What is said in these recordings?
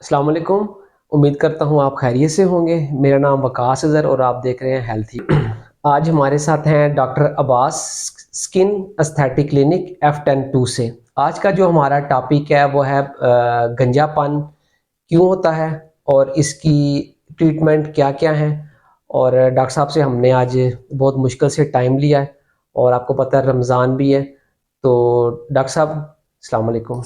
अस्सलाम वालेकुम। उम्मीद करता हूँ आप खैरियत से होंगे। मेरा नाम वकास अज़हर और आप देख रहे हैं हेल्थी। आज हमारे साथ हैं doctor Abbas, skin aesthetic clinic F10-2 से। आज का जो हमारा टॉपिक है वो है गंजापन क्यों होता है और इसकी ट्रीटमेंट क्या-क्या हैं। और डॉक्टर साहब से हमने आज बहुत मुश्किल से टाइम लिया है और आपको पता है रमज़ान भी है। तो डॉक्टर साहब अस्सलाम वालेकुम।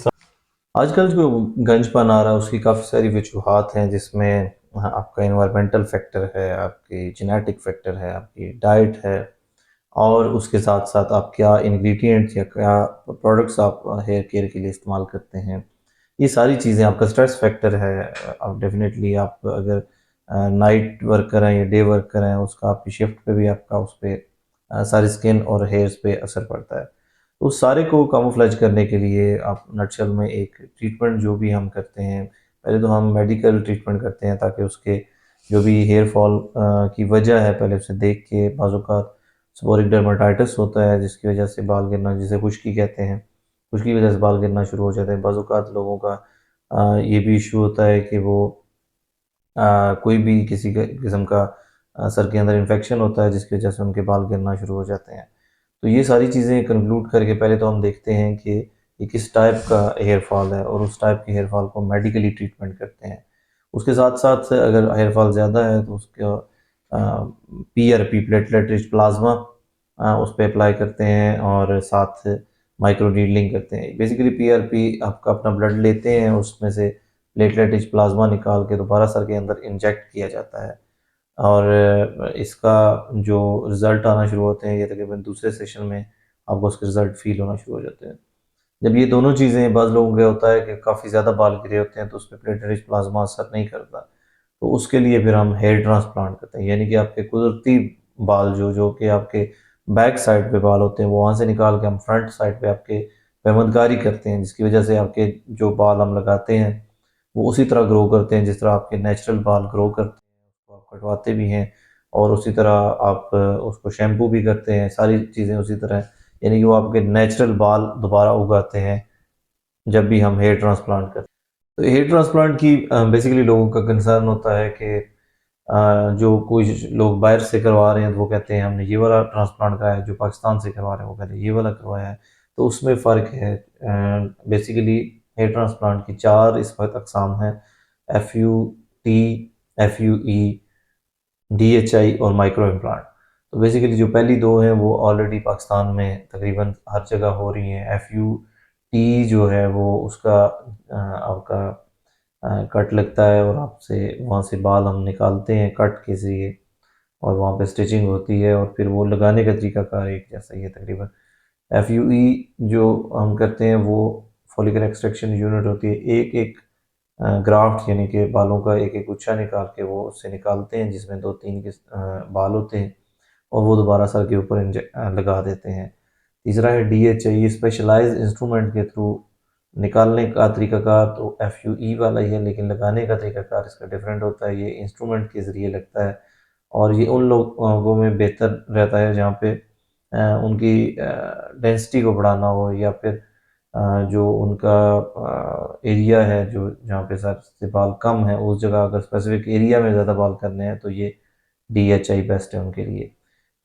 आजकल जो गंजपन आ रहा है उसकी काफ़ी सारी वजूहात हैं जिसमें आपका इन्वायरमेंटल फैक्टर है, आपकी जेनेटिक फैक्टर है, आपकी डाइट है और उसके साथ साथ आप क्या इंग्रेडिएंट्स या क्या प्रोडक्ट्स आप हेयर केयर के लिए इस्तेमाल करते हैं। ये सारी चीज़ें आपका स्ट्रेस फैक्टर है। आप डेफिनेटली आप अगर नाइट वर्कर हैं या डे वर्कर हैं उसका आपकी शिफ्ट पे भी आपका उस पर सारी स्किन और हेयर्स पे असर पड़ता है। तो उस सारे को कामोफ्लेज करने के लिए आप नटशल में एक ट्रीटमेंट जो भी हम करते हैं, पहले तो हम मेडिकल ट्रीटमेंट करते हैं ताकि उसके जो भी हेयर फॉल की वजह है पहले उसे देख के बाज़-औक़ात सेबोरिक डर्मेटाइटिस होता है जिसकी वजह से बाल गिरना जिसे खुश्की कहते हैं, खुश्की की वजह से बाल गिरना शुरू हो जाते हैं। बाज़-औक़ात लोगों का ये भी इश्यू होता है कि वो कोई भी किसी किस्म का सर के अंदर इन्फेक्शन होता है जिसकी वजह से उनके बाल गिरना शुरू हो जाते हैं। तो ये सारी चीज़ें कंक्लूड करके पहले तो हम देखते हैं कि ये किस टाइप का हेयर फॉल है और उस टाइप के हेयर फॉल को मेडिकली ट्रीटमेंट करते हैं। उसके साथ-साथ अगर हेयर फॉल ज़्यादा है तो उसका पीआरपी प्लेटलेट रिच प्लाज़्मा उस पे अप्लाई करते हैं और साथ माइक्रो नीडलिंग करते हैं। बेसिकली पीआरपी आपका अपना ब्लड लेते हैं, उसमें से प्लेटलेट रिच प्लाज़्मा निकाल के दोबारा सर के अंदर इंजेक्ट किया जाता है। और इसका जो रिज़ल्ट आना शुरू होते हैं, ये तकरीबन दूसरे सेशन में आपको उसके रिज़ल्ट फ़ील होना शुरू हो जाते हैं। जब ये दोनों चीज़ें बाज़ लोगों के होता है कि काफ़ी ज़्यादा बाल गिरे होते हैं, तो उसपे प्लेटलेट रिच प्लाज़्मा असर नहीं करता। तो उसके लिए फिर हम हेयर ट्रांसप्लांट करते हैं, यानी कि आपके कुदरती बाल जो कि आपके बैक साइड पे बाल होते हैं, वो वहाँ से निकाल के हम फ्रंट साइड पे आपके पेवंदकारी करते हैं, जिसकी वजह से आपके जो बाल हम लगाते हैं, वो उसी तरह ग्रो करते हैं, जिस तरह आपके नेचुरल बाल ग्रो करते हैं, उसको आप कटवाते भी हैं और उसी तरह आप उसको शैम्पू भी करते हैं, सारी चीज़ें उसी तरह यानी कि वो आपके नेचुरल बाल दोबारा उगाते हैं, जब भी हम हेयर ट्रांसप्लांट करते हैं। तो हेयर ट्रांसप्लांट की बेसिकली लोगों का कंसर्न होता है कि जो कुछ लोग बाहर से करवा रहे हैं तो वो कहते हैं हमने ये वाला ट्रांसप्लांट कराया है, जो पाकिस्तान से करवा रहे हैं वो कहते हैं ये वाला करवाया है। तो उसमें फ़र्क है। बेसिकली हेयर ट्रांसप्लांट की 4 इस वक़्त अक़साम हैं, एफ़यूटी, एफ़यूई, डीएचआई और माइक्रो इम्प्लांट। तो बेसिकली जो पहली 2 हैं वो ऑलरेडी पाकिस्तान में तकरीबन हर जगह हो रही हैं। एफ़यूटी जो है वो उसका आपका कट लगता है और आपसे वहाँ से बाल हम निकालते हैं कट के ज़रिए और वहाँ पे स्टिचिंग होती है और फिर वो लगाने का तरीक़ाकार एक जैसा ही है तकरीबन। एफ़यूई जो हम करते हैं वो फॉलिकल एक्सट्रैक्शन यूनिट होती है। एक-एक ग्राफ्ट यानी कि बालों का एक-एक गुच्छा निकाल के वो उससे निकालते हैं जिसमें 2-3 बाल होते हैं और वो दोबारा सर के ऊपर लगा देते हैं। तीसरा है डीएचआई, ये स्पेशलाइज़्ड इंस्ट्रूमेंट के थ्रू निकालने का तरीक़ाकार तो एफ़यूई वाला ही है, लेकिन लगाने का तरीक़ाकार इसका डिफरेंट होता है। ये इंस्ट्रूमेंट के ज़रिए लगता है और ये उन लोगों में बेहतर रहता है जहाँ पे उनकी डेंसिटी को बढ़ाना हो या फिर जो उनका एरिया है जो जहाँ पे सर से बाल कम है, उस जगह अगर स्पेसिफ़िक एरिया में ज़्यादा बाल करने हैं तो ये डीएचआई बेस्ट है उनके लिए।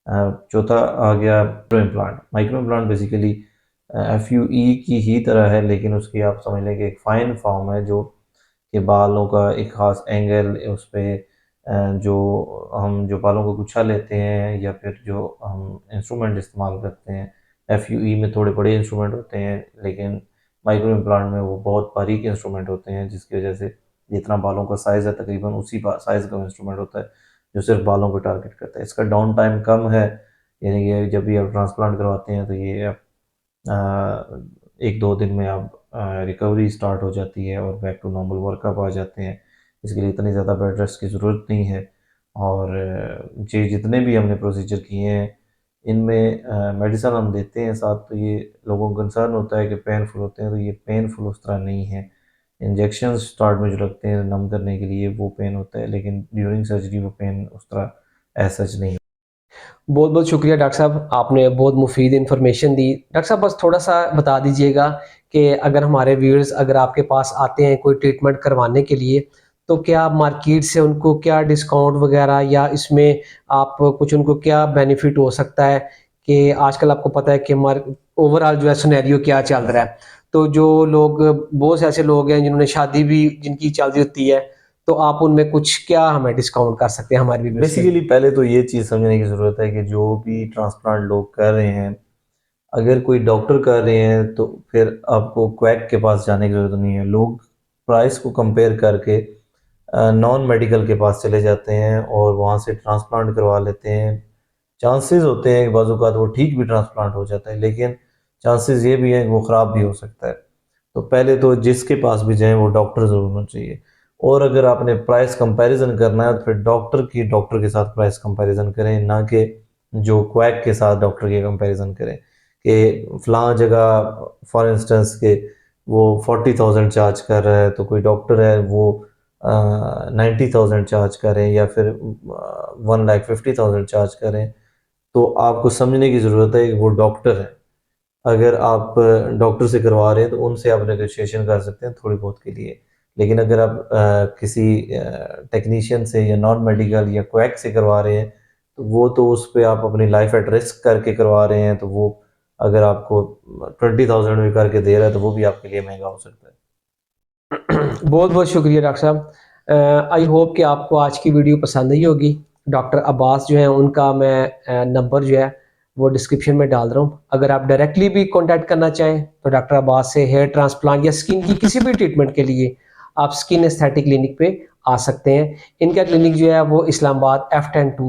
चौथा आ गया micro implant. Micro implant basically FUE की ही तरह है, लेकिन उसकी आप समझ लें कि एक फ़ाइन फॉर्म है जो कि बालों का एक ख़ास एंगल उस पे जो हम जो बालों का गुच्छा लेते हैं या फिर जो हम इंस्ट्रूमेंट इस्तेमाल करते हैं, एफ़यूई में थोड़े बड़े इंस्ट्रूमेंट होते हैं, लेकिन माइक्रो इम्प्लांट में वो बहुत बारीक इंस्ट्रूमेंट होते हैं, जिसकी वजह से जितना बालों का साइज़ है तकरीबन उसी साइज़ का इंस्ट्रूमेंट होता है, जो सिर्फ बालों को टारगेट करता है। इसका डाउन टाइम कम है, यानी कि जब भी आप ट्रांसप्लांट करवाते हैं तो ये आप 1-2 दिन में आप रिकवरी स्टार्ट हो जाती है और बैक टू नॉर्मल वर्कअप आ जाते हैं। इसके लिए इतनी ज़्यादा बेड रेस्ट की ज़रूरत नहीं है और ये जितने भी हमने प्रोसीजर किए हैं, इनमें मेडिसिन हम देते हैं साथ, तो ये लोगों को कंसर्न होता है कि पेनफुल होते हैं, तो ये पेनफुल उस तरह नहीं है। इंजेक्शंस स्टार्ट में जो लगते हैं नम करने के लिए वो पेन होता है, लेकिन ड्यूरिंग सर्जरी वो पेन उस तरह एज़ सच नहीं। बहुत-बहुत शुक्रिया डॉक्टर साहब, आपने बहुत मुफ़ीद इन्फॉर्मेशन दी। डॉक्टर साहब बस थोड़ा-सा बता दीजिएगा कि अगर हमारे व्यूअर्स अगर आपके पास आते हैं कोई ट्रीटमेंट करवाने के लिए, तो क्या मार्केट से उनको क्या डिस्काउंट वगैरह या इसमें आप कुछ उनको क्या बेनिफिट हो सकता है कि आजकल आपको पता है कि ओवरऑल जो है सिनेरियो क्या चल रहा है। तो जो लोग बहुत से ऐसे लोग हैं जिन्होंने शादी भी जिनकी चल रही होती है, तो आप उनमें कुछ क्या हमें डिस्काउंट कर सकते हैं हमारे व्यूअर्स के लिए? बेसिकली पहले तो ये चीज़ समझने की ज़रूरत है कि जो भी ट्रांसप्लांट लोग कर रहे हैं, अगर कोई डॉक्टर कर रहे हैं तो फिर आपको क्वैक के पास जाने की ज़रूरत नहीं है। लोग प्राइस को कंपेयर करके नॉन मेडिकल के पास चले जाते हैं और वहाँ से ट्रांसप्लांट करवा लेते हैं। चांसेस होते हैं कि बाज़-औक़ात वो ठीक भी ट्रांसप्लांट हो जाता है, लेकिन चांसेस ये भी हैं कि वो ख़राब भी हो सकता है। तो पहले तो जिसके पास भी जाएँ वो डॉक्टर ज़रूर होना चाहिए। और अगर आपने प्राइस कंपैरिज़न करना है तो फिर डॉक्टर के साथ प्राइस कंपैरिज़न करें, ना कि जो क्वैक के साथ डॉक्टर की कंपैरिज़न करें कि फ़लाँ जगह फॉर इंस्टेंस के वो 40,000 चार्ज कर रहा है, तो कोई डॉक्टर है वो 90,000 चार्ज करें या फिर 1,50,000 चार्ज करें। तो आपको समझने की ज़रूरत है कि वो डॉक्टर है। अगर आप डॉक्टर से करवा रहे हैं तो उनसे आप नेगोशिएशन कर सकते हैं थोड़ी बहुत के लिए। लेकिन अगर आप किसी टेक्नीशियन से या नॉन मेडिकल या क्वैक से करवा रहे हैं, तो वो तो उस पे आप अपनी लाइफ़ एट रिस्क करके करवा रहे हैं, तो वो अगर आपको 20,000 में करके दे रहा है, तो वो भी आपके लिए महँगा हो सकता है। बहुत-बहुत शुक्रिया डॉक्टर साहब। आई होप कि आपको आज की वीडियो पसंद आई होगी। डॉक्टर अब्बास जो हैं उनका मैं नंबर जो है वो डिस्क्रिप्शन में डाल रहा हूँ। अगर आप डायरेक्टली भी कॉन्टैक्ट करना चाहें तो डॉक्टर अब्बास से हेयर ट्रांसप्लांट या स्किन की किसी भी ट्रीटमेंट के लिए आप स्किन एस्थेटिक क्लिनिक पे आ सकते हैं। इनका क्लिनिक जो है वो इस्लामाबाद F10 2